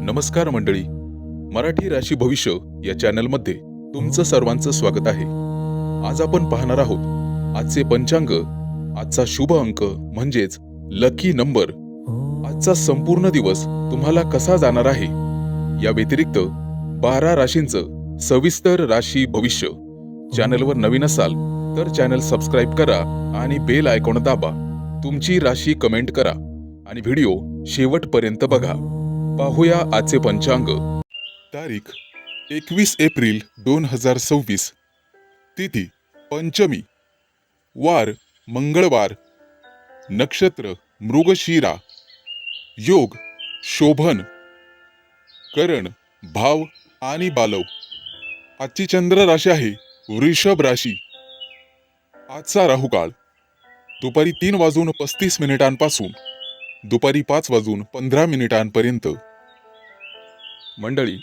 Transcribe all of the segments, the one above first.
नमस्कार मंडळी, मराठी राशी भविष्य या चॅनलमध्ये तुमचं सर्वांचं स्वागत आहे. आज आपण पाहणार आहोत आजचे पंचांग, आजचा शुभ अंक म्हणजेच लकी नंबर, आजचा संपूर्ण दिवस तुम्हाला कसा जाणार आहे, या व्यतिरिक्त 12 राशींचं सविस्तर राशी भविष्य. चॅनलवर नवीन असाल तर चॅनल सबस्क्राईब करा आणि बेल आयकॉन दाबा. तुमची राशी कमेंट करा आणि व्हिडिओ शेवटपर्यंत बघा. पाहूया आजचे पंचांग. तारीख 21 एप्रिल 2026. तिथी पंचमी. वार मंगळवार. नक्षत्र मृगशिरा. योग शोभन. करण भाव आणि बालव. आजची चंद्र राशी आहे वृषभ राशी. आजचा राहुकाळ दुपारी 3:35 दुपारी 5:15 मंडळी,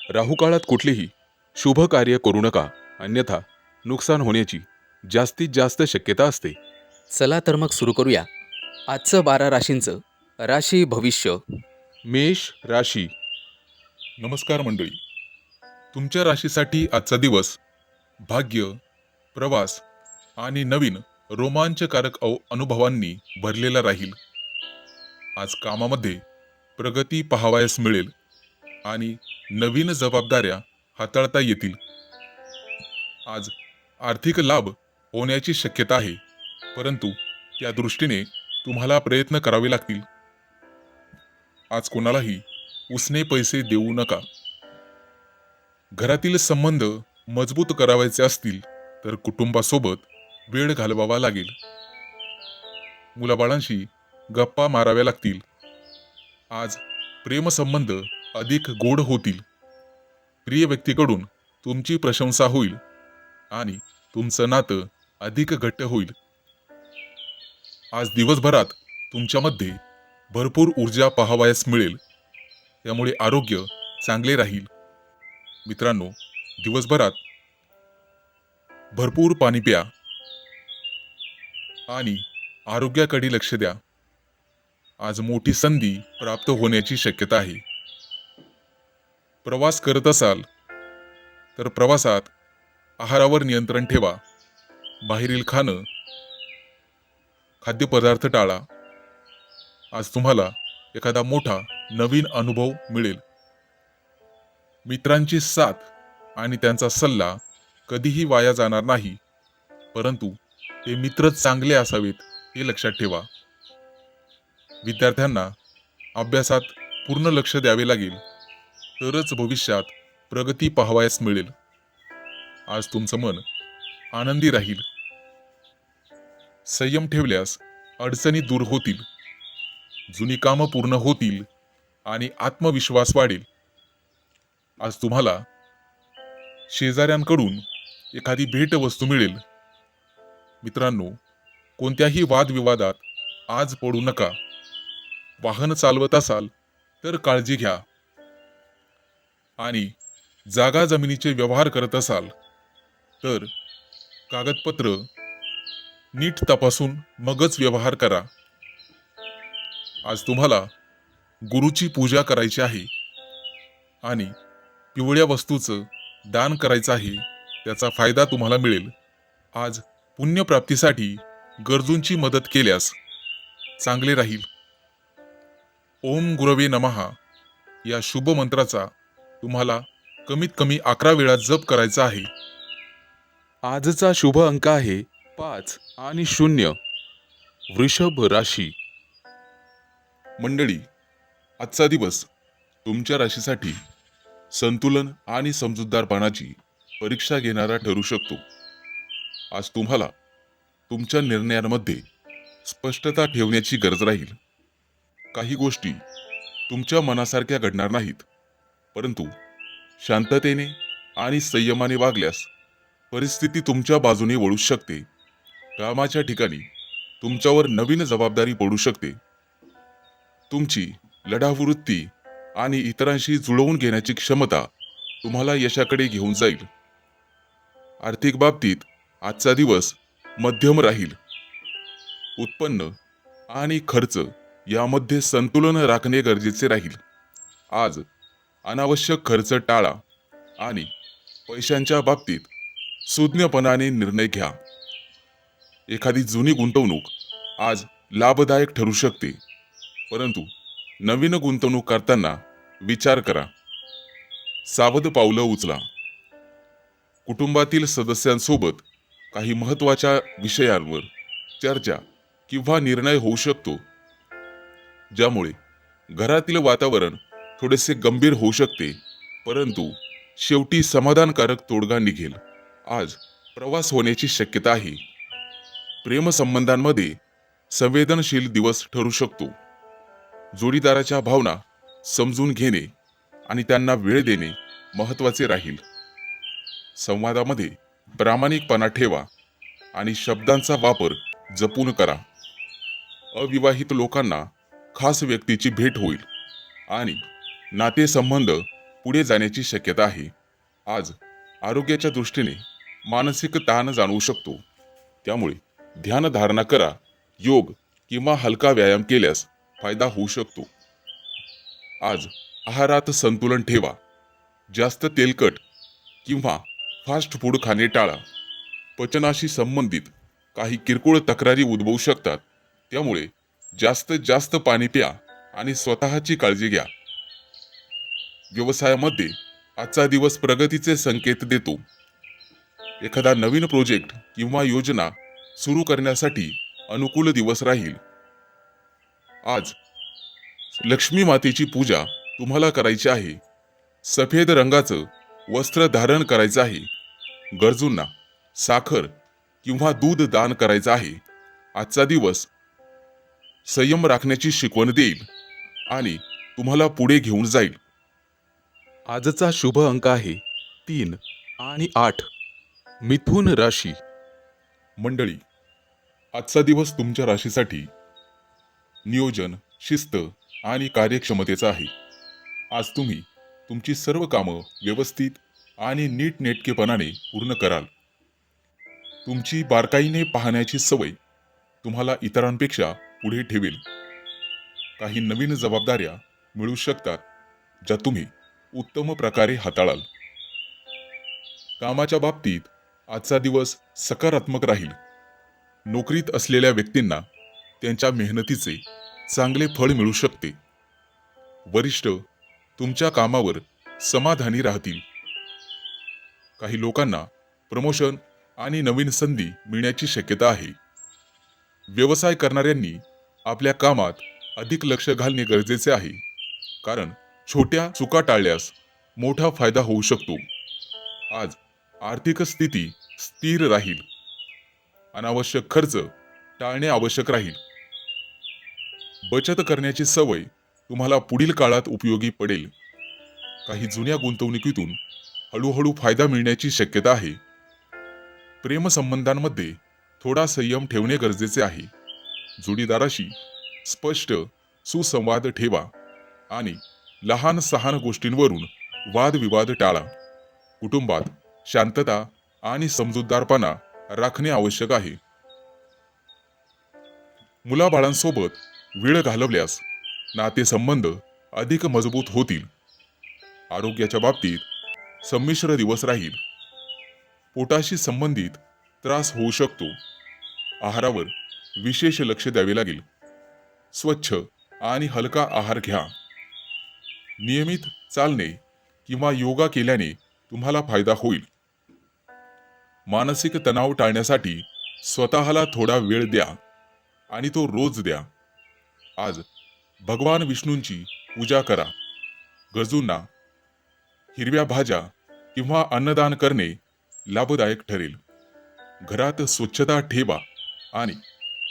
राहुकाळात कुठलीही शुभ कार्य करू नका, अन्यथा नुकसान होण्याची जास्तीत जास्त शक्यता असते. चला तर मग सुरू करूया आजचं 12 राशींचं राशी भविष्य. मेष राशी. नमस्कार मंडळी, तुमच्या राशीसाठी आजचा दिवस भाग्य, प्रवास आणि नवीन रोमांचकारक अनुभवांनी भरलेला राहील. आज कामामध्ये प्रगती पाहावयास मिळेल आणि नवीन जबाबदाऱ्या हाताळता येतील. आज आर्थिक लाभ होण्याची शक्यता आहे, परंतु त्या दृष्टीने तुम्हाला प्रयत्न करावे लागतील. आज कोणालाही उसने पैसे देऊ नका. घरातील संबंध मजबूत करावायचे असतील तर कुटुंबासोबत वेळ घालवावा लागेल. मुलाबाळांशी गप्पा माराव्या लागतील. आज प्रेमसंबंध अधिक गोड होतील. प्रिय व्यक्तीकडून तुमची प्रशंसा होईल आणि तुमचं नातं अधिक घट्ट होईल. आज दिवसभरात तुमच्यामध्ये भरपूर ऊर्जा पाहावयास मिळेल, त्यामुळे आरोग्य चांगले राहील. मित्रांनो, दिवसभरात भरपूर पाणी प्या आणि आरोग्याकडे लक्ष द्या. आज मोठी संधी प्राप्त होण्याची शक्यता आहे. प्रवास करत असाल तर प्रवासात आहारावर नियंत्रण ठेवा. बाहेरील खाद्यपदार्थ टाळा. आज तुम्हाला एखादा मोठा नवीन अनुभव मिळेल. मित्रांची साथ आणि त्यांचा सल्ला कधीही वाया जाणार नाही, परंतु ते मित्र चांगले असावेत हे लक्षात ठेवा. विद्यार्थ्यांना अभ्यासात पूर्ण लक्ष द्यावे लागेल, तरच भविष्यात प्रगती पाहावयास मिळेल. आज तुमचं मन आनंदी राहील. संयम ठेवल्यास अडचणी दूर होतील. जुनी कामं पूर्ण होतील आणि आत्मविश्वास वाढेल. आज तुम्हाला शेजाऱ्यांकडून एखादी भेटवस्तू मिळेल. मित्रांनो, कोणत्याही वादविवादात आज पडू नका. वाहन चालवत असाल तर काळजी घ्या आणि जागा जमिनीचे व्यवहार करत असाल तर कागदपत्र नीट तपासून मगच व्यवहार करा. आज तुम्हाला गुरुची पूजा करायची आहे आणि पिवळ्या वस्तूचं दान करायचं आहे, त्याचा फायदा तुम्हाला मिळेल. आज पुण्यप्राप्तीसाठी गरजूंची मदत केल्यास चांगले राहील. ओम गुरवे नमः या शुभ मंत्राचा तुम्हाला कमीत कमी 11 वेळा जप करायचा आहे. आजचा शुभ अंक आहे 5 आणि 0. वृषभ राशी. मंडळी, आजचा दिवस तुमच्या राशीसाठी संतुलन आणि समजूतदारपणाची परीक्षा घेणारा ठरू शकतो. आज तुम्हाला तुमच्या निर्णयांमध्ये स्पष्टता ठेवण्याची गरज राहील. काही गोष्टी तुमच्या मनासारख्या घडणार नाहीत, परंतु शांततेने आणि संयमाने वागल्यास परिस्थिती तुमच्या बाजूने वळू शकते. कामाच्या ठिकाणी तुमच्यावर नवीन जबाबदारी पडू शकते. तुमची लढाऊ वृत्ती आणि इतरांशी जुळवून घेण्याची क्षमता तुम्हाला यशाकडे घेऊन जाईल. आर्थिक बाबतीत आजचा दिवस मध्यम राहील. उत्पन्न आणि खर्च यामध्ये संतुलन राखणे गरजेचे राहील. आज अनावश्यक खर्च टाळा आणि पैशांच्या बाबतीत सुज्ञपणाने निर्णय घ्या. एखादी जुनी गुंतवणूक आज लाभदायक ठरू शकते, परंतु नवीन गुंतवणूक करताना विचार करा. सावध पावलं उचला. कुटुंबातील सदस्यांसोबत काही महत्त्वाच्या विषयांवर चर्चा किंवा निर्णय होऊ शकतो, ज्यामुळे घरातील वातावरण थोडेसे गंभीर होऊ शकते, परंतु शेवटी समाधानकारक तोडगा निघेल. आज प्रवास होण्याची शक्यता आहे. प्रेमसंबंधांमध्ये संवेदनशील दिवस ठरू शकतो. जोडीदाराच्या भावना समजून घेणे आणि त्यांना वेळ देणे महत्त्वाचे राहील. संवादामध्ये प्रामाणिकपणा ठेवा आणि शब्दांचा वापर जपून करा. अविवाहित लोकांना खास व्यक्तीची भेट होईल आणि नातेसंबंध पुढे जाण्याची शक्यता आहे. आज आरोग्याच्या दृष्टीने मानसिक ताण जाणवू शकतो, त्यामुळे ध्यानधारणा करा. योग किंवा हलका व्यायाम केल्यास फायदा होऊ शकतो. आज आहारात संतुलन ठेवा. जास्त तेलकट किंवा फास्ट फूड खाणे टाळा. पचनाशी संबंधित काही किरकोळ तक्रारी उद्भवू शकतात, त्यामुळे जास्तीत जास्त पाणी प्या आणि स्वतःची काळजी घ्या. व्यवसायामध्ये आजचा दिवस प्रगतीचे संकेत देतो. एखादा नवीन प्रोजेक्ट किंवा योजना सुरू करण्यासाठी अनुकूल दिवस राहील. आज लक्ष्मी मातेची पूजा तुम्हाला करायची आहे. सफेद रंगाचं वस्त्र धारण करायचं आहे. गरजूंना साखर किंवा दूध दान करायचं आहे. आजचा दिवस संयम राखण्याची शिकवण देईल आणि तुम्हाला पुढे घेऊन जाईल. आजचा शुभ अंक आहे 3 आणि 8. मिथुन राशी. मंडळी, आजचा दिवस तुमच्या राशीसाठी नियोजन, शिस्त आणि कार्यक्षमतेचा आहे. आज तुम्ही तुमची सर्व कामं व्यवस्थित आणि नीटनेटकेपणाने पूर्ण कराल. तुमची बारकाईने पाहण्याची सवय तुम्हाला इतरांपेक्षा पुढे ठेवेल. काही नवीन जबाबदाऱ्या मिळू शकतात, ज्या तुम्ही उत्तम प्रकारे हाताळाल. कामाच्या बाबतीत आजचा दिवस सकारात्मक राहील. नोकरीत असलेल्या व्यक्तींना त्यांच्या मेहनतीचे चांगले फळ मिळू शकते. वरिष्ठ तुमच्या कामावर समाधानी राहतील. काही लोकांना प्रमोशन आणि नवीन संधी मिळण्याची शक्यता आहे. व्यवसाय करणाऱ्यांनी आपल्या कामात अधिक लक्ष घालणे गरजेचे आहे, कारण छोट्या चुका टाळल्यास मोठा फायदा होऊ शकतो. आज आर्थिक स्थिती स्थिर राहील. अनावश्यक खर्च टाळणे आवश्यक राहील. बचत करण्याची सवय तुम्हाला पुढील काळात उपयोगी पडेल. काही जुन्या गुंतवणुकीतून हळूहळू फायदा मिळण्याची शक्यता आहे. प्रेमसंबंधांमध्ये थोडा संयम ठेवणे गरजेचे आहे. जोडीदाराशी स्पष्ट सुसंवाद ठेवा आणि लहान सहान गोष्टींवरून वादविवाद टाळा. कुटुंबात शांतता आणि समजूतदारपणा राखणे आवश्यक आहे. मुलाबाळांसोबत वेळ घालवल्यास नातेसंबंध अधिक मजबूत होतील. आरोग्याच्या बाबतीत संमिश्र दिवस राहील. पोटाशी संबंधित त्रास होऊ शकतो. आहारावर विशेष लक्ष द्यावे लागेल. स्वच्छ आणि हलका आहार घ्या. नियमित चालणे किंवा योगा केल्याने तुम्हाला फायदा होईल. मानसिक तणाव टाळण्यासाठी स्वतःला थोडा वेळ द्या आणि तो रोज द्या. आज भगवान विष्णूंची पूजा करा. गरजूंना हिरव्या भाज्या किंवा अन्नदान करणे लाभदायक ठरेल. घरात स्वच्छता ठेवा आणि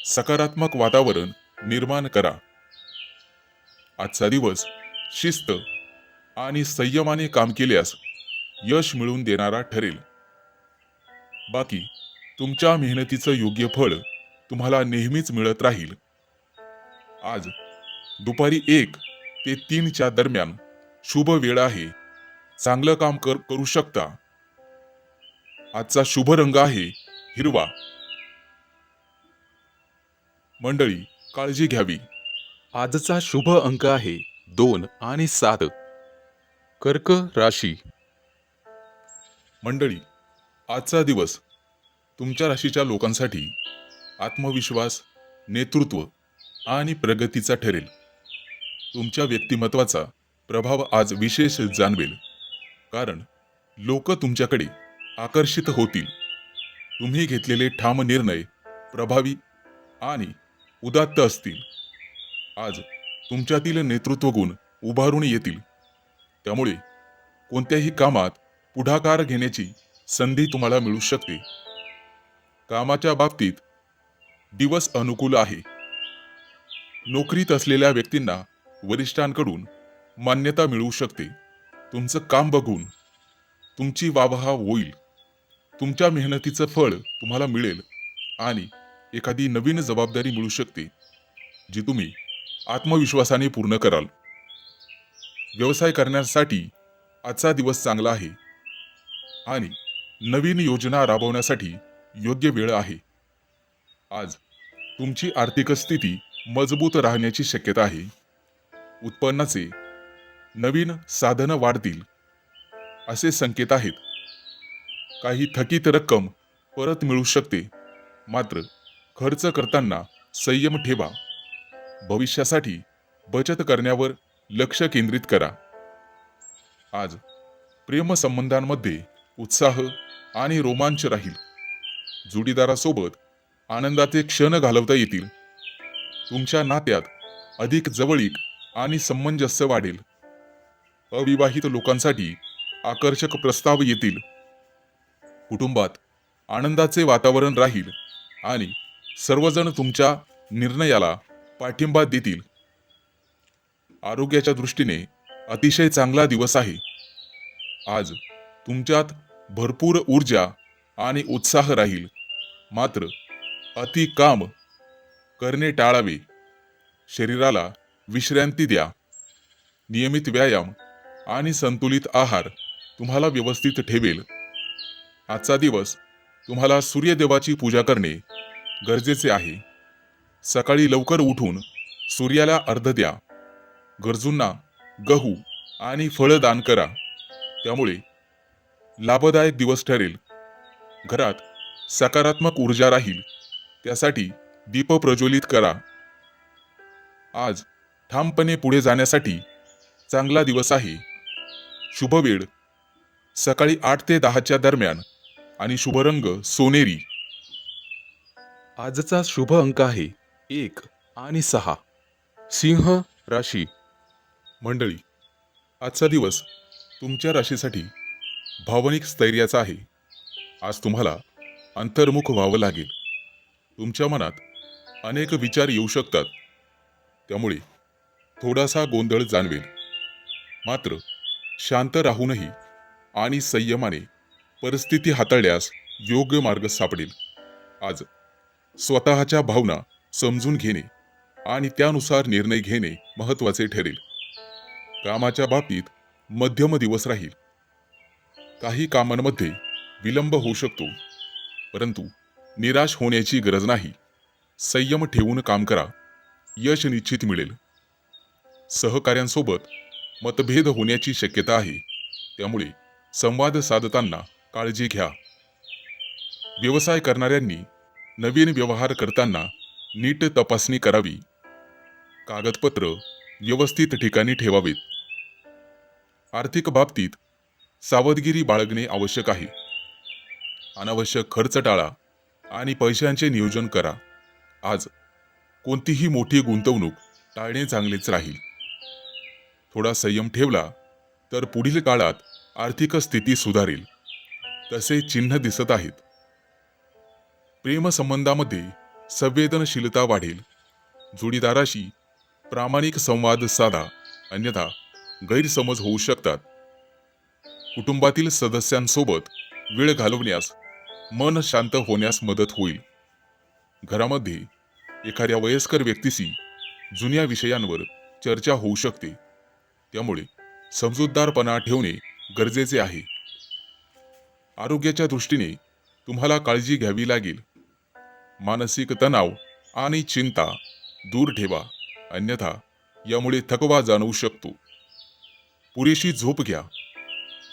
सकारात्मक वातावरण निर्माण करा. आजचा दिवस शिस्त आणि संयमाने काम केल्यास यश मिळवून देणारा ठरेल. बाकी तुमच्या मेहनतीचं योग्य फळ तुम्हाला नेहमीच मिळत राहील. आज दुपारी 1 ते 3च्या दरम्यान शुभ वेळ आहे. चांगलं काम करू शकता. आजचा शुभ रंग आहे हिरवा. मंडळी, काळजी घ्यावी. आजचा शुभ अंक आहे 2 आणि 7. कर्क राशी. मंडळी, आजचा दिवस तुमच्या राशीच्या लोकांसाठी आत्मविश्वास, नेतृत्व आणि प्रगतीचा ठरेल. तुमच्या व्यक्तिमत्वाचा प्रभाव आज विशेष जाणवेल, कारण लोक तुमच्याकडे आकर्षित होतील. तुम्ही घेतलेले ठाम निर्णय प्रभावी आणि उदात्त असतील. आज तुमच्यातील नेतृत्व गुण उभारून येतील. त्यामुळे कोणत्याही कामात पुढाकार घेण्याची संधी तुम्हाला मिळू शकते. कामाच्या बाबतीत दिवस अनुकूल आहे. नोकरीत असलेल्या व्यक्तींना वरिष्ठांकडून मान्यता मिळू शकते. तुमचं काम बघून तुमची वाहवा होईल. तुमच्या मेहनतीचं फळ तुम्हाला मिळेल आणि एखादी नवीन जबाबदारी मिळू शकते, जी तुम्ही आत्मविश्वासाने पूर्ण कराल. व्यवसाय करण्यासाठी आजचा दिवस चांगला आहे आणि नवीन योजना राबवण्यासाठी योग्य वेळ आहे. आज तुमची आर्थिक स्थिती मजबूत राहण्याची शक्यता आहे. उत्पन्नाचे नवीन साधनं वाढतील असे संकेत आहेत. काही थकीत रक्कम परत मिळू शकते, मात्र खर्च करताना संयम ठेवा. भविष्यासाठी बचत करण्यावर लक्ष केंद्रित करा. आज प्रेमसंबंधांमध्ये उत्साह आणि रोमांच राहील. जोडीदारासोबत आनंदाचे क्षण घालवता येतील. तुमच्या नात्यात अधिक जवळीक आणि सामंजस्य वाढेल. अविवाहित लोकांसाठी आकर्षक प्रस्ताव येतील. कुटुंबात आनंदाचे वातावरण राहील आणि सर्वजण तुमच्या निर्णयाला पाठिंबा देतील. आरोग्याच्या दृष्टीने अतिशय चांगला दिवस आहे. आज तुमच्यात भरपूर ऊर्जा आणि उत्साह राहील, मात्र अति काम करणे टाळावे. शरीराला विश्रांती द्या. नियमित व्यायाम आणि संतुलित आहार तुम्हाला व्यवस्थित ठेवेल. आजचा दिवस तुम्हाला सूर्यदेवाची पूजा करणे गरजेचे आहे. सकाळी लवकर उठून सूर्याला अर्घ्य द्या. गरजूंना गहू आणि फळं दान करा. त्यामुळे लाभदायक दिवस ठरेल. घरात सकारात्मक ऊर्जा राहील, त्यासाठी दीप प्रज्वलित करा. आज ठामपणे पुढे जाण्यासाठी चांगला दिवस आहे. शुभ वेळ सकाळी 8 ते 10 दरम्यान आणि शुभ रंग सोनेरी. आजचा शुभ अंक आहे 1 आणि 6. सिंह राशी. मंडळी, आजचा दिवस तुमच्या राशीसाठी भावनिक स्थैर्याचा आहे. आज तुम्हाला अंतर्मुख व्हावं लागेल. तुमच्या मनात अनेक विचार येऊ शकतात, त्यामुळे थोडासा गोंधळ जाणवेल. मात्र शांत राहूनही आणि संयमाने परिस्थिती हाताळल्यास योग्य मार्ग सापडेल. आज स्वतःच्या भावना समजून घेणे आणि त्यानुसार निर्णय घेणे महत्त्वाचे ठरेल. कामाच्या बाबतीत मध्यम दिवस राहील. काही कामांमध्ये विलंब होऊ शकतो, परंतु निराश होण्याची गरज नाही. संयम ठेवून काम करा. यश निश्चित मिळेल. सहकाऱ्यांसोबत मतभेद होण्याची शक्यता आहे, त्यामुळे संवाद साधताना काळजी घ्या. व्यवसाय करणाऱ्यांनी नवीन व्यवहार करताना नीट तपासणी करावी. कागदपत्र व्यवस्थित ठिकाणी ठेवावेत. आर्थिक बाबतीत सावधगिरी बाळगणे आवश्यक आहे. अनावश्यक खर्च टाळा आणि पैशांचे नियोजन करा. आज कोणतीही मोठी गुंतवणूक टाळणे चांगलेच राहील. थोडा संयम ठेवला तर पुढील काळात आर्थिक स्थिती सुधारेल, तसे चिन्ह दिसत आहेत. प्रेमसंबंधामध्ये संवेदनशीलता वाढेल. जोडीदाराशी प्रामाणिक संवाद साधा, अन्यथा गैरसमज होऊ शकतात. कुटुंबातील सदस्यांसोबत वेळ घालवण्यास मन शांत होण्यास मदत होईल. घरामध्ये एखाद्या वयस्कर व्यक्तीशी जुन्या विषयांवर चर्चा होऊ शकते, त्यामुळे समजूतदारपणा ठेवणे गरजेचे आहे. आरोग्याच्या दृष्टीने तुम्हाला काळजी घ्यावी लागेल. मानसिक तणाव आणि चिंता दूर ठेवा, अन्यथा यामुळे थकवा जाणवू शकतो. पुरेशी झोप घ्या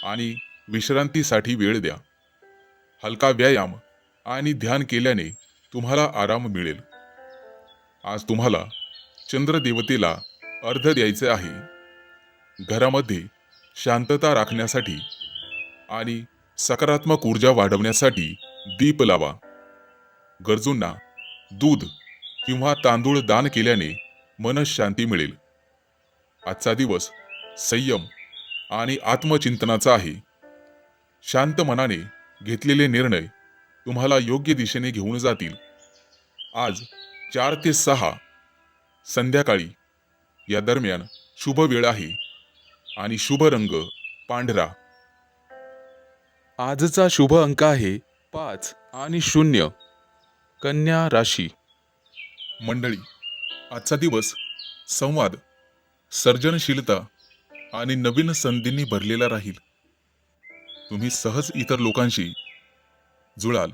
आणि विश्रांतीसाठी वेळ द्या. हलका व्यायाम आणि ध्यान केल्याने तुम्हाला आराम मिळेल. आज तुम्हाला चंद्रदेवतेला अर्घ्य द्यायचे आहे. घरामध्ये शांतता राखण्यासाठी आणि सकारात्मक ऊर्जा वाढवण्यासाठी दीप लावा. गरजूंना दूध किंवा तांदूळ दान केल्याने मनःशांती मिळेल. आजचा दिवस संयम आणि आत्मचिंतनाचा आहे. शांत मनाने घेतलेले निर्णय तुम्हाला योग्य दिशेने घेऊन जातील. आज 4 ते 6 संध्याकाळी या दरम्यान शुभ वेळ आहे आणि शुभ रंग पांढरा. आजचा शुभ अंक आहे 5 आणि 0. कन्या राशी. मंडळी, आजचा दिवस संवाद, सर्जनशीलता आणि नवीन संधींनी भरलेला राहील. तुम्ही सहज इतर लोकांशी जुळाल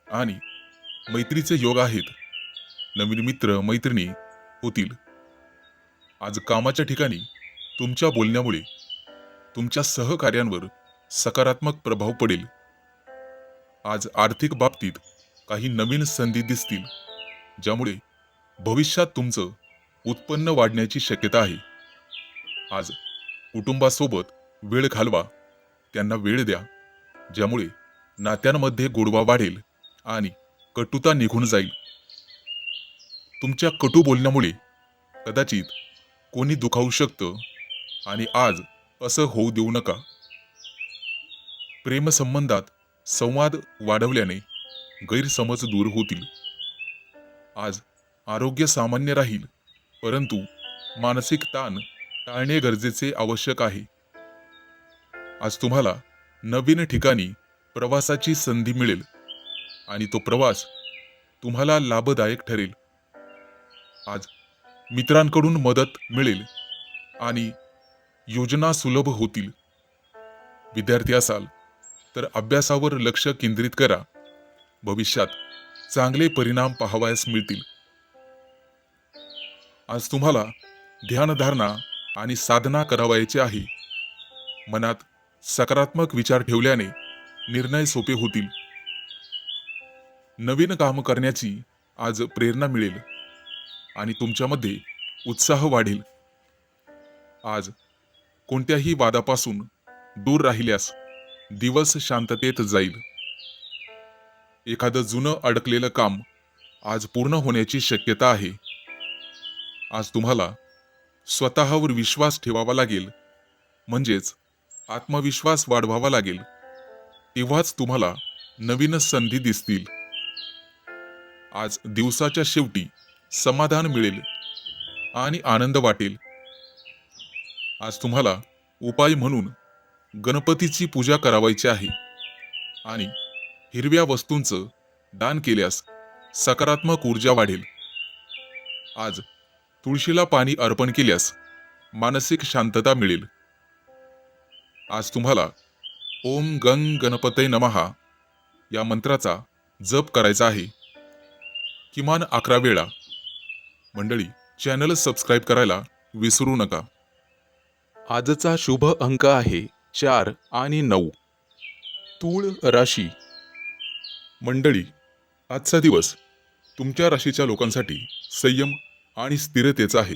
आणि मैत्रीचे योग आहेत. नवीन मित्र मैत्रिणी होतील. आज कामाच्या ठिकाणी तुमच्या बोलण्यामुळे तुमच्या सहकार्यांवर सकारात्मक प्रभाव पडेल. आज आर्थिक बाबतीत काही नवीन संधी दिसतील, ज्यामुळे भविष्यात तुमचं उत्पन्न वाढण्याची शक्यता आहे. आज कुटुंबासोबत वेळ घालवा, त्यांना वेळ द्या, ज्यामुळे नात्यांमध्ये गोडवा वाढेल आणि कटुता निघून जाईल. तुमच्या कटू बोलण्यामुळे कदाचित कोणी दुखावू शकतं आणि आज असं होऊ देऊ नका. प्रेमसंबंधात संवाद वाढवल्याने गैरसमज दूर होतील. आज आरोग्य सामान्य राहील, परंतु मानसिक ताण टाळणे गरजेचे आवश्यक आहे. आज तुम्हाला नवीन ठिकाणी प्रवासाची संधी मिळेल आणि तो प्रवास तुम्हाला लाभदायक ठरेल. आज मित्रांकडून मदत मिळेल आणि योजना सुलभ होतील. विद्यार्थी असाल तर अभ्यासावर लक्ष केंद्रित करा. भविष्यात चांगले परिणाम पाहावयास मिळतील. आज तुम्हाला ध्यानधारणा आणि साधना करावयाची आहे. मनात सकारात्मक विचार ठेवल्याने निर्णय सोपे होतील. नवीन काम करण्याची आज प्रेरणा मिळेल आणि तुमच्यामध्ये उत्साह वाढेल. आज कोणत्याही वादापासून दूर राहिल्यास दिवस शांततेत जाईल. एखादं जुनं अडकलेलं काम आज पूर्ण होण्याची शक्यता आहे. आज तुम्हाला स्वतःवर विश्वास ठेवावा लागेल, म्हणजेच आत्मविश्वास वाढवावा लागेल. तेव्हाच तुम्हाला नवीन संधी दिसतील. आज दिवसाच्या शेवटी समाधान मिळेल आणि आनंद वाटेल. आज तुम्हाला उपाय म्हणून गणपतीची पूजा करावायची आहे आणि हिरव्या वस्तूंचं दान केल्यास सकारात्मक ऊर्जा वाढेल. आज तुळशीला पाणी अर्पण केल्यास मानसिक शांतता मिळेल. आज तुम्हाला ओम गंग गणपतये नमः या मंत्राचा जप करायचा आहे, किमान 11 वेळा. मंडळी, चॅनल सबस्क्राईब करायला विसरू नका. आजचा शुभ अंक आहे 4 आणि 9. तूळ राशी. मंडळी, आजचा दिवस तुमच्या राशीच्या लोकांसाठी संयम आणि स्थिरतेचा आहे.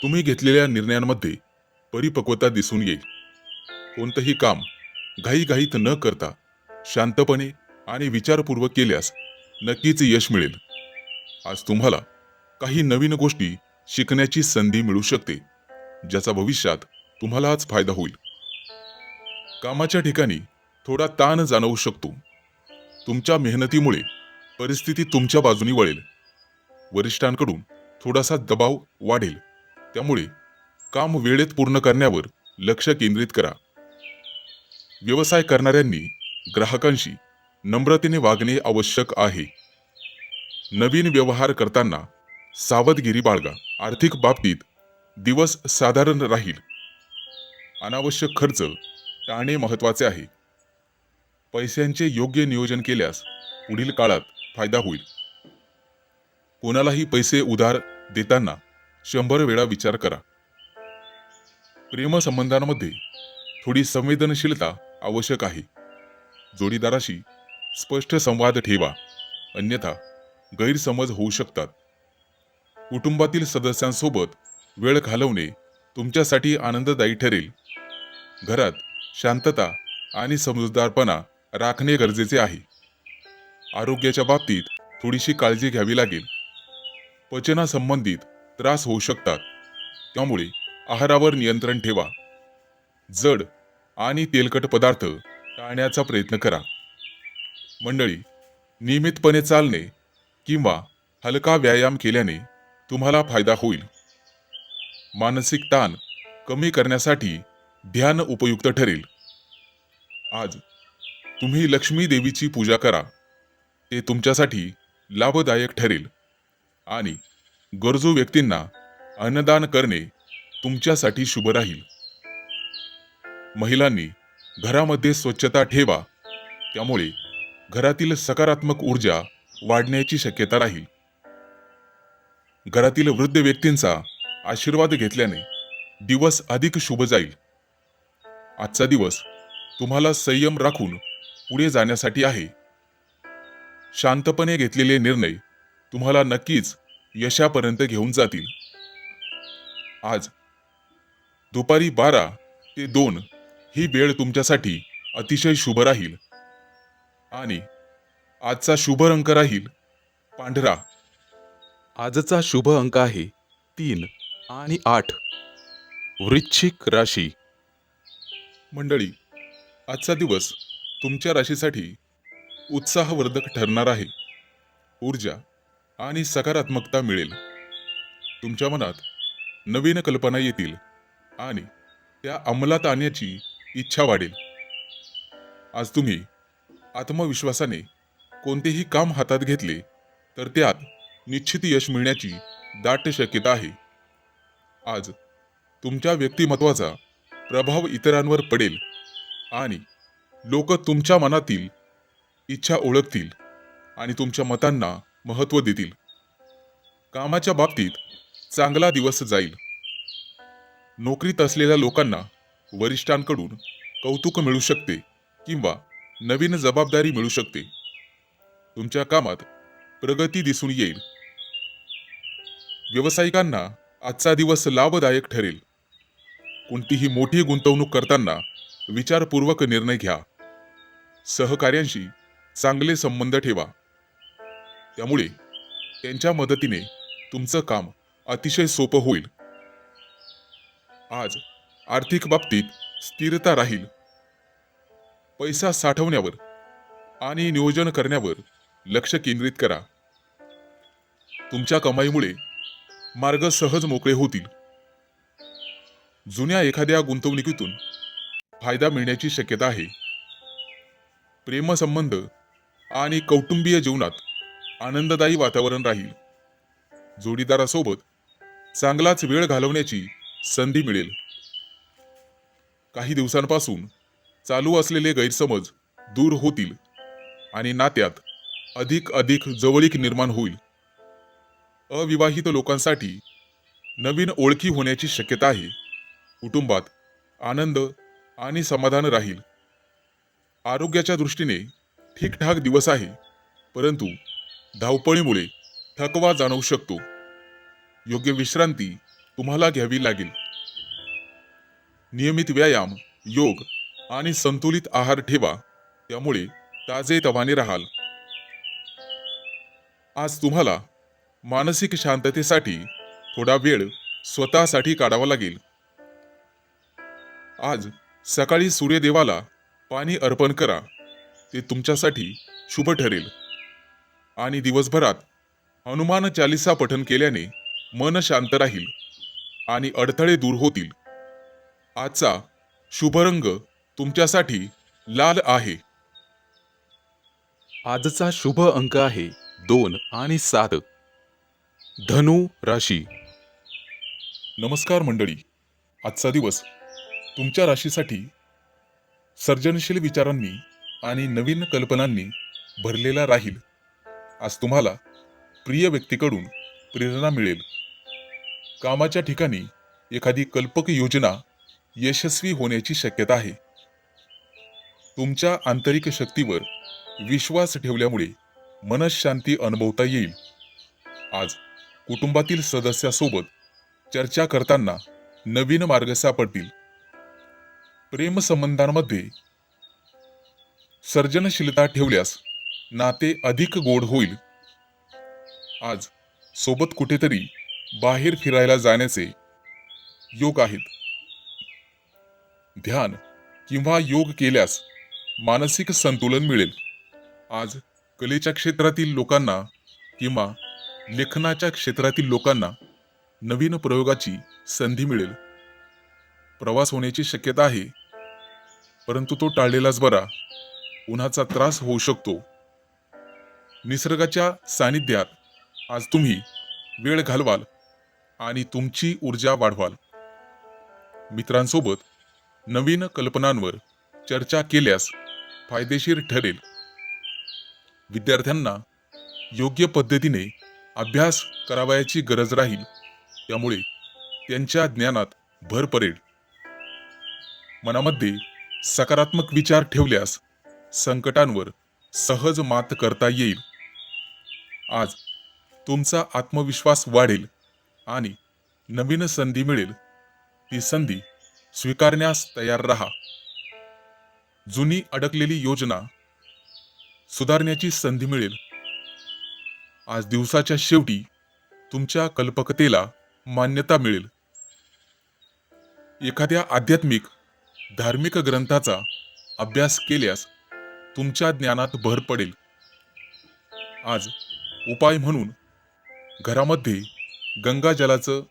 तुम्ही घेतलेल्या निर्णयांमध्ये परिपक्वता दिसून येईल. कोणतंही काम घाईघाईत न करता शांतपणे आणि विचारपूर्वक केल्यास नक्कीच यश मिळेल. आज तुम्हाला काही नवीन गोष्टी शिकण्याची संधी मिळू शकते, ज्याचा भविष्यात तुम्हालाच फायदा होईल. कामाच्या ठिकाणी थोडा ताण जाणवू शकतो. तुमच्या मेहनतीमुळे परिस्थिती तुमच्या बाजूनी वळेल. वरिष्ठांकडून थोडासा दबाव वाढेल, त्यामुळे काम वेळेत पूर्ण करण्यावर लक्ष केंद्रित करा. व्यवसाय करणाऱ्यांनी ग्राहकांशी नम्रतेने वागणे आवश्यक आहे. नवीन व्यवहार करताना सावधगिरी बाळगा. आर्थिक बाबतीत दिवस साधारण राहील. अनावश्यक खर्च टाळणे महत्त्वाचे आहे. पैशांचे योग्य नियोजन केल्यास पुढील काळात फायदा होईल. कोणालाही पैसे उधार देताना 100 वेळा विचार करा. प्रेमसंबंधांमध्ये थोडी संवेदनशीलता आवश्यक आहे. जोडीदाराशी स्पष्ट संवाद ठेवा, अन्यथा गैरसमज होऊ शकतात. कुटुंबातील सदस्यांसोबत वेळ घालवणे तुमच्यासाठी आनंददायी ठरेल. घरात शांतता आणि समजूतदारपणा राखणे गरजेचे आहे. आरोग्याच्या बाबतीत थोडीशी काळजी घ्यावी लागेल. पचनासंबंधित त्रास होऊ शकतात, त्यामुळे आहारावर नियंत्रण ठेवा. जड आणि तेलकट पदार्थ टाळण्याचा प्रयत्न करा. मंडळी, नियमितपणे चालणे किंवा हलका व्यायाम केल्याने तुम्हाला फायदा होईल. मानसिक ताण कमी करण्यासाठी ध्यान उपयुक्त ठरेल. आज तुम्ही लक्ष्मी देवीची पूजा करा. ते तुमच्यासाठी लाभदायक ठरेल आणि गरजू व्यक्तींना अन्नदान करणे तुमच्यासाठी शुभ राहील. महिलांनी घरामध्ये स्वच्छता ठेवा, त्यामुळे घरातील सकारात्मक ऊर्जा वाढण्याची शक्यता राहील. घरातील वृद्ध व्यक्तींचा आशीर्वाद घेतल्याने दिवस अधिक शुभ जाईल. आजचा दिवस तुम्हाला संयम राखून पुढे जाण्यासाठी आहे. शांतपणे घेतलेले निर्णय तुम्हाला नक्कीच यशापर्यंत घेऊन जातील. आज दुपारी 12 ते 2 ही वेळ तुमच्यासाठी अतिशय शुभ राहील आणि आजचा शुभ रंग राहील पांढरा. आजचा शुभ अंक आहे 3 आणि 8. वृश्चिक राशी. मंडळी, आजचा दिवस तुमच्या राशीसाठी उत्साहवर्धक ठरणार आहे. ऊर्जा आणि सकारात्मकता मिळेल. तुमच्या मनात नवीन कल्पना येतील आणि त्या अंमलात आणण्याची इच्छा वाढेल. आज तुम्ही आत्मविश्वासाने कोणतेही काम हातात घेतले तर त्यात निश्चित यश मिळण्याची दाट शक्यता आहे. आज तुमच्या व्यक्तिमत्वाचा प्रभाव इतरांवर पडेल आणि लोक तुमच्या मनातील इच्छा ओळखतील आणि तुमच्या मतांना महत्त्व देतील. कामाच्या बाबतीत चांगला दिवस जाईल. नोकरीत असलेल्या लोकांना वरिष्ठांकडून कौतुक मिळू शकते किंवा नवीन जबाबदारी मिळू शकते. तुमच्या कामात प्रगती दिसून येईल. व्यावसायिकांना आजचा दिवस लाभदायक ठरेल. कोणतीही मोठी गुंतवणूक करताना विचारपूर्वक निर्णय घ्या. सहकार्यांशी चांगले संबंध ठेवा, त्यामुळे त्यांच्या मदतीने तुमचं काम अतिशय सोपं होईल. आज आर्थिक बाबतीत स्थिरता राहील. पैसा साठवण्यावर आणि नियोजन करण्यावर लक्ष केंद्रित करा. तुमच्या कमाईमुळे मार्ग सहज मोकळे होतील. जुन्या एखाद्या गुंतवणुकीतून फायदा मिळण्याची शक्यता आहे. प्रेमसंबंध आणि कौटुंबीय जीवनात आनंददायी वातावरण राहील. जोडीदारासोबत चांगलाच वेळ घालवण्याची संधी मिळेल. काही दिवसांपासून चालू असलेले गैरसमज दूर होतील आणि नात्यात अधिक जवळीक निर्माण होईल. अविवाहित लोकांसाठी नवीन ओळखी होण्याची शक्यता आहे. कुटुंबात आनंद आणि समाधान राहील. आरोग्याच्या दृष्टीने ठीकठाक दिवस आहे, परंतु धावपळीमुळे थकवा जाणवू शकतो. योग्य विश्रांती तुम्हाला घ्यावी लागेल. नियमित व्यायाम, योग आणि संतुलित आहार ठेवा, त्यामुळे ताजेतवाने राहाल. आज तुम्हाला मानसिक शांततेसाठी थोडा वेळ स्वतःसाठी काढावा लागेल. आज सकाळी सूर्यदेवाला पाणी अर्पण करा. ते तुमच्यासाठी शुभ ठरेल. आणि दिवसभरात हनुमान चालीसा पठण केल्याने मन शांत राहील आणि अडथळे दूर होतील. आजचा शुभ रंग तुमच्यासाठी लाल आहे. आजचा शुभ अंक आहे 2 आणि 7. धनु राशी. नमस्कार मंडळी, आजचा दिवस तुमच्या राशीसाठी सर्जनशील विचारांनी आणि नवीन कल्पनांनी भरलेला राहील. आज तुम्हाला प्रिय व्यक्तीकडून प्रेरणा मिळेल. कामाच्या ठिकाणी एखादी कल्पक योजना यशस्वी होण्याची शक्यता आहे. तुमच्या आंतरिक शक्तीवर विश्वास ठेवल्यामुळे मनःशांती अनुभवता येईल. आज कुटुंबातील सदस्यासोबत चर्चा करताना नवीन मार्ग सापडतील. प्रेमसंबंधांमध्ये सर्जनशीलता ठेवल्यास नाते अधिक गोड होईल. आज सोबत कुठेतरी बाहेर फिरायला जाण्याचे योग आहेत. ध्यान किंवा योग केल्यास मानसिक संतुलन मिळेल. आज कलेच्या क्षेत्रातील लोकांना किंवा लेखनाच्या क्षेत्रातील लोकांना नवीन प्रयोगाची संधी मिळेल. प्रवास होण्याची शक्यता आहे, परंतु तो टाळलेलाच बरा. उन्हाचा त्रास होऊ शकतो. निसर्गाच्या सानिध्यात आज तुम्ही वेळ घालवाल आणि तुमची ऊर्जा वाढवाल. मित्रांसोबत नवीन कल्पनांवर चर्चा केल्यास फायदेशीर ठरेल. विद्यार्थ्यांना योग्य पद्धतीने अभ्यास करावयाची गरज राहील, त्यामुळे त्यांच्या ज्ञानात भर पडेल. मनामध्ये सकारात्मक विचार ठेवल्यास संकटांवर सहज मात करता येईल. आज तुमचा आत्मविश्वास वाढेल आणि नवीन संधी मिळेल. ती संधी स्वीकारण्यास तयार राहा. जुनी अडकलेली योजना सुधारण्याची संधी मिळेल. आज दिवसाच्या शेवटी तुमच्या कल्पकतेला मान्यता मिळेल. एखाद्या आध्यात्मिक धार्मिक ग्रंथाचा अभ्यास केल्यास तुमच्या ज्ञानात भर पडेल. आज उपाय म्हणून घरामध्ये गंगाजलाचं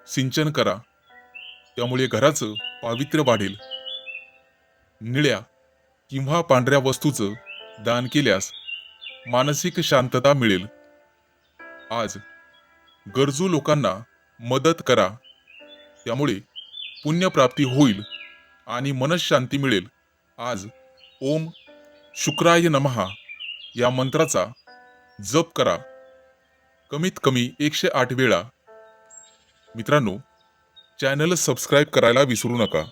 सिंचन करा, त्यामुळे घराचं पावित्र्य वाढेल. निळ्या किंवा पांढऱ्या वस्तूचं दान केल्यास मानसिक शांतता मिळेल. आज गरजू लोकांना मदत करा, त्यामुळे पुण्यप्राप्ती होईल आणि मनःशांती मिळेल. आज ओम शुक्राय नमः या मंत्राचा जप करा, कमीत कमी 108 वेळा. मित्रांनो, चॅनल सबस्क्राईब करायला विसरू नका.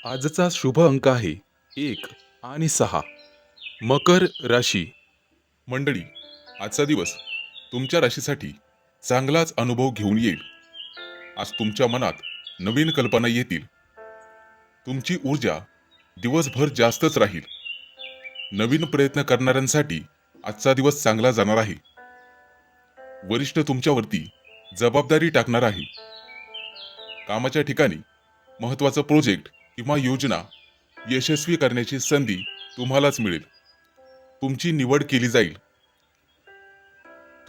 आजचा शुभ अंक आहे 1 आणि 6. मकर राशी. मंडळी, आजचा दिवस तुमच्या राशीसाठी चांगलाच अनुभव घेऊन येईल. आज तुमच्या मनात नवीन कल्पना येतील. तुमची ऊर्जा दिवसभर जास्तच राहील. नवीन प्रयत्न करणाऱ्यांसाठी आजचा दिवस चांगला जाणार आहे. वरिष्ठ तुमच्यावरती जबाबदारी टाकणार आहे. कामाच्या ठिकाणी महत्त्वाचं प्रोजेक्ट किंवा योजना यशस्वी करण्याची संधी तुम्हालाच मिळेल. तुमची निवड केली जाईल.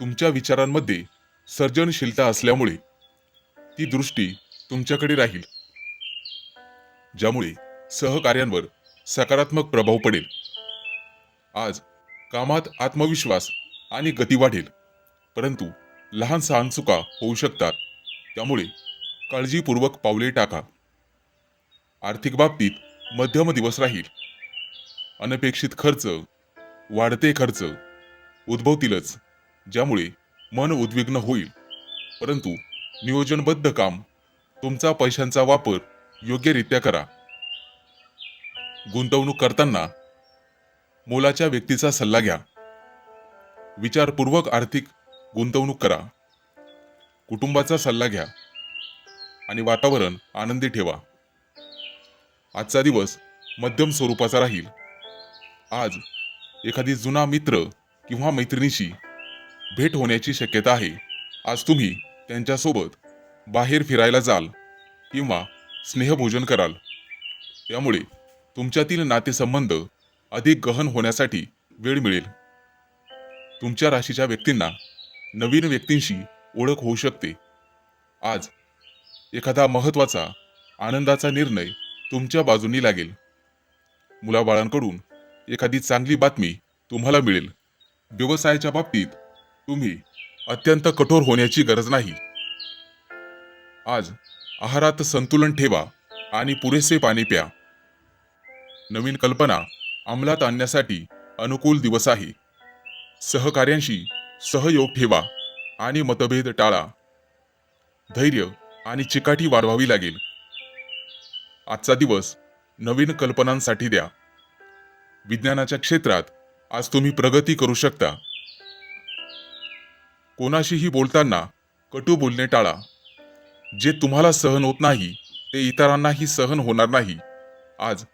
तुमच्या विचारांमध्ये सर्जनशीलता असल्यामुळे ती दृष्टी तुमच्याकडे राहील, ज्यामुळे सहकार्यांवर सकारात्मक प्रभाव पडेल. आज कामात आत्मविश्वास आणि गती वाढेल, परंतु लहान सहान चुका होऊ शकतात, त्यामुळे काळजीपूर्वक पावले टाका. आर्थिक बाबतीत मध्यम दिवस राहील. अनपेक्षित खर्च, वाढते खर्च उद्भवतीलच, ज्यामुळे मन उद्विग्न होईल. परंतु नियोजनबद्ध काम, तुमचा पैशांचा वापर योग्यरित्या करा. गुंतवणूक करताना मोलाच्या व्यक्तीचा सल्ला घ्या. विचारपूर्वक आर्थिक गुंतवणूक करा. कुटुंबाचा सल्ला घ्या आणि वातावरण आनंदी ठेवा. आजचा दिवस मध्यम स्वरूपाचा राहील. आज एखादी जुना मित्र किंवा मैत्रिणीशी भेट होण्याची शक्यता आहे. आज तुम्ही त्यांच्यासोबत बाहेर फिरायला जाल किंवा स्नेहभोजन कराल, त्यामुळे तुमच्यातील नातेसंबंध अधिक गहन होण्यासाठी वेळ मिळेल. तुमच्या राशीच्या व्यक्तींना नवीन व्यक्तींशी ओळख होऊ शकते. आज एखादा महत्त्वाचा आनंदाचा निर्णय तुमच्या बाजूनी लागेल. मुलाबाळांकडून एखादी चांगली बातमी तुम्हाला मिळेल. व्यवसायाच्या बाबतीत तुम्ही अत्यंत कठोर होण्याची गरज नाही. आज आहारात संतुलन ठेवा आणि पुरेसे पाणी प्या. नवीन कल्पना अंमलात आणण्यासाठी अनुकूल दिवस आहे. सहकार्यांशी सहयोग ठेवा आणि मतभेद टाळा. धैर्य आणि चिकाटी वाढवावी लागेल. आजचा दिवस नवीन कल्पनांसाठी द्या. विज्ञानाच्या क्षेत्रात आज तुम्ही प्रगती करू शकता. कोणाशीही बोलताना कटू बोलणे टाळा. जे तुम्हाला सहन होत नाही ते इतरांनाही सहन होणार नाही. आज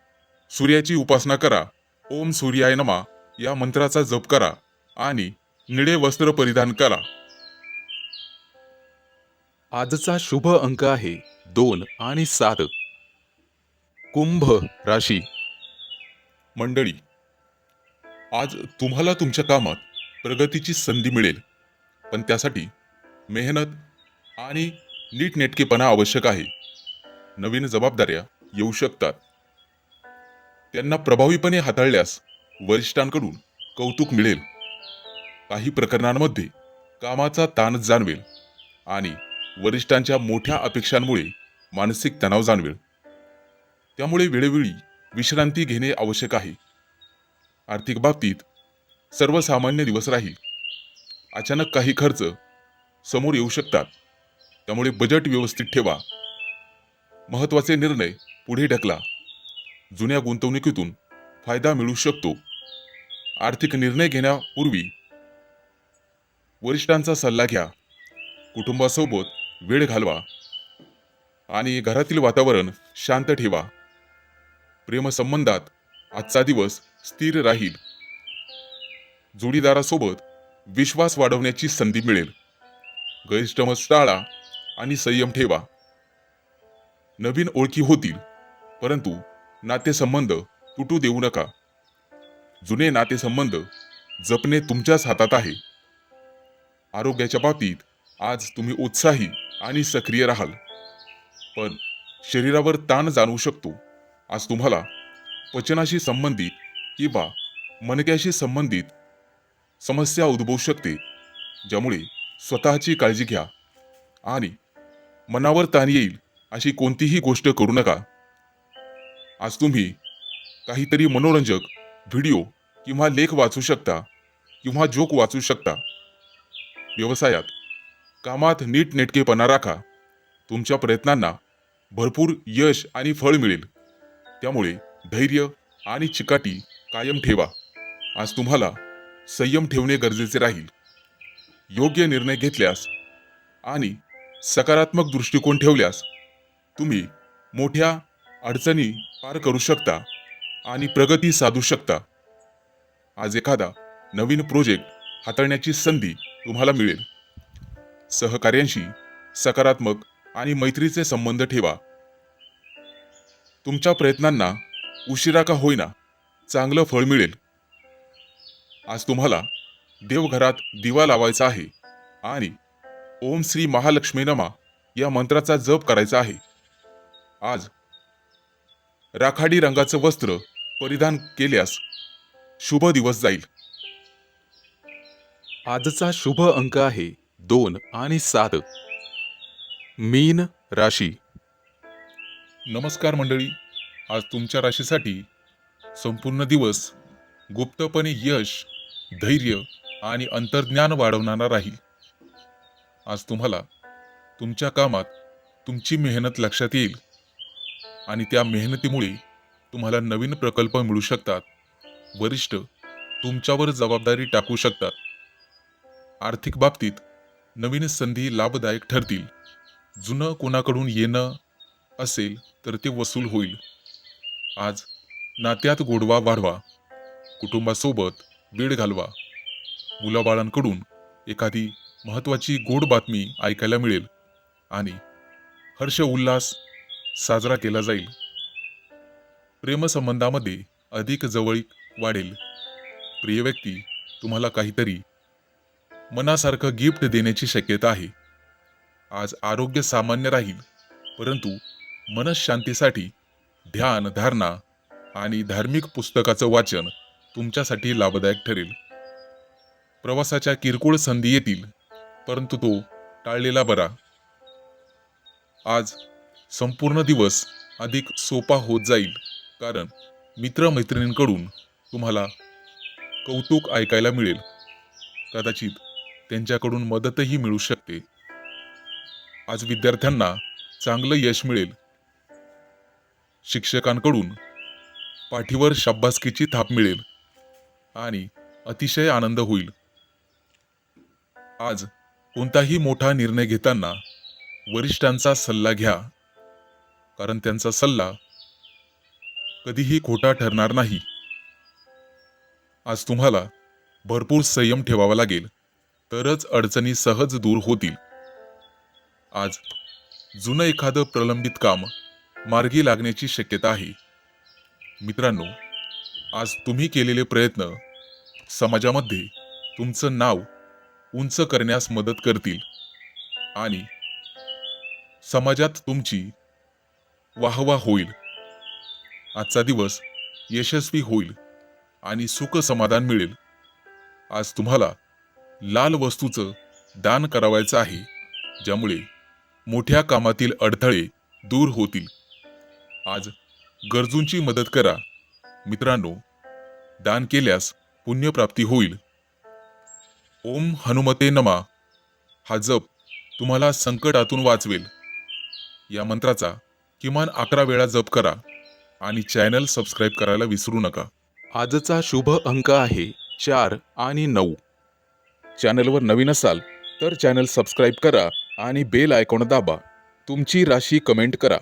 सूर्याची उपासना करा. ओम सूर्याय नमः या मंत्राचा जप करा आणि निळे वस्त्र परिधान करा. आजचा शुभ अंक आहे 2 आणि 7. कुंभ राशी. मंडळी, आज तुम्हाला तुमच्या कामात प्रगतीची संधी मिळेल, पण त्यासाठी मेहनत आणि नीटनेटकेपणा आवश्यक आहे. नवीन जबाबदाऱ्या येऊ शकतात. त्यांना प्रभावीपणे हाताळल्यास वरिष्ठांकडून कौतुक मिळेल. काही प्रकरणांमध्ये कामाचा ताण जाणवेल आणि वरिष्ठांच्या मोठ्या अपेक्षांमुळे मानसिक तणाव जाणवेल. त्यामुळे वेळोवेळी विश्रांती घेणे आवश्यक आहे. आर्थिक बाबतीत सर्वसामान्य दिवस राहील. अचानक काही खर्च समोर येऊ शकतात, त्यामुळे बजेट व्यवस्थित ठेवा. महत्त्वाचे निर्णय पुढे ढकला. जुन्या गुंतवणुकीतून फायदा मिळू शकतो. आर्थिक निर्णय घेण्यापूर्वी वरिष्ठांचा सल्ला घ्या. कुटुंबासोबत वेळ घालवा आणि घरातील वातावरण शांत ठेवा. प्रेमसंबंधात आजचा दिवस स्थिर राहील. जोडीदारासोबत विश्वास वाढवण्याची संधी मिळेल. गैरसमज टाळा आणि संयम ठेवा. नवीन ओळखी होतील, परंतु नातेसंबंध तुटू देऊ नका. जुने नातेसंबंध जपणे तुमच्याच हातात आहे. आरोग्याच्या बाबतीत आज तुम्ही उत्साही आणि सक्रिय राहाल, पण शरीरावर ताण जाणवू शकतो. आज तुम्हाला पचनाशी संबंधित किंवा मणक्याशी संबंधित समस्या उद्भवू शकते, ज्यामुळे स्वतःची काळजी घ्या आणि मनावर ताण येईल अशी कोणतीही गोष्ट करू नका. आज तुम्ही काहीतरी मनोरंजक व्हिडिओ किंवा लेख वाचू शकता किंवा जोक वाचू शकता. व्यवसायात कामात नीटनेटकेपणा राखा. तुमच्या प्रयत्नांना भरपूर यश आणि फळ मिळेल. त्यामुळे धैर्य आणि चिकाटी कायम ठेवा. आज तुम्हाला संयम ठेवणे गरजेचे राहील. योग्य निर्णय घेतल्यास आणि सकारात्मक दृष्टिकोन ठेवल्यास तुम्ही मोठ्या अडचणी पार करू शकता आणि प्रगती साधू शकता. आज एखादा नवीन प्रोजेक्ट हाताळण्याची संधी तुम्हाला मिळेल. सहकार्यांशी सकारात्मक आणि मैत्रीचे संबंध ठेवा. तुमच्या प्रयत्नांना उशिरा का होईना चांगलं फळ मिळेल. आज तुम्हाला देवघरात दिवा लावायचा आहे आणि ओम श्री महालक्ष्मी नमः या मंत्राचा जप करायचा आहे. आज राखाडी रंगाचं वस्त्र परिधान केल्यास शुभ दिवस जाईल. आजचा शुभ अंक आहे 2 आणि 7. मीन राशी. नमस्कार मंडळी, आज तुमच्या राशीसाठी संपूर्ण दिवस गुप्तपणे यश, धैर्य आणि अंतर्ज्ञान वाढवणारा राहील. आज तुम्हाला तुमच्या कामात तुमची मेहनत लक्षात येईल आणि त्या मेहनतीमुळे तुम्हाला नवीन प्रकल्प मिळू शकतात. वरिष्ठ तुमच्यावर जबाबदारी टाकू शकतात. आर्थिक बाबतीत नवीन संधी लाभदायक ठरतील. जुनं कोणाकडून येणं असेल तर ते वसूल होईल. आज नात्यात गोडवा वाढवा. कुटुंबासोबत वेळ घालवा. मुलाबाळांकडून एखादी महत्त्वाची गोड बातमी ऐकायला मिळेल आणि हर्ष उल्हास साजरा केला जाईल. प्रेमसंबंधामध्ये अधिक जवळीक वाढेल. प्रिय व्यक्ती तुम्हाला काहीतरी मनासारखं गिफ्ट देण्याची शक्यता आहे. आज आरोग्य सामान्य राहील, परंतु मनःशांतीसाठी ध्यान धारणा आणि धार्मिक पुस्तकाचं वाचन तुमच्यासाठी लाभदायक ठरेल. प्रवासाच्या किरकोळ संधी येतील, परंतु तो टाळलेला बरा. आज संपूर्ण दिवस अधिक सोपा होत जाईल, कारण मित्रमैत्रिणींकडून तुम्हाला कौतुक ऐकायला मिळेल. कदाचित त्यांच्याकडून मदतही मिळू शकते. आज विद्यार्थ्यांना चांगलं यश मिळेल. शिक्षकांकडून पाठीवर शाब्बासकीची थाप मिळेल आणि अतिशय आनंद होईल. आज कोणताही मोठा निर्णय घेताना वरिष्ठांचा सल्ला घ्या, कारण त्यांचा सल्ला कधीही खोटा ठरणार नाही. आज तुम्हाला भरपूर संयम ठेवावा लागेल, तरच अडचणी सहज दूर होतील. आज जुनं एखादं प्रलंबित काम मार्गी लागण्याची शक्यता आहे. मित्रांनो, आज तुम्ही केलेले प्रयत्न समाजामध्ये तुमचं नाव उंच करण्यास मदत करतील आणि समाजात तुमची वाहवा होईल. आजचा दिवस यशस्वी होईल आणि सुख समाधान मिळेल. आज तुम्हाला लाल वस्तूचं दान करावायचं आहे, ज्यामुळे मोठ्या कामातील अडथळे दूर होतील. आज गरजूंची मदत करा. मित्रांनो, दान केल्यास पुण्यप्राप्ती होईल. ओम हनुमते नमा हा जप तुम्हाला संकटातून वाचवेल. या मंत्राचा किमान 11 वेळा जप करा आणि चॅनल सबस्क्राईब करायला विसरू नका. आजचा शुभ अंक आहे 4 आणि 9. चॅनलवर नवीन असाल तर चॅनल सबस्क्राईब करा आणि बेल आयकॉन दाबा. तुमची राशी कमेंट करा.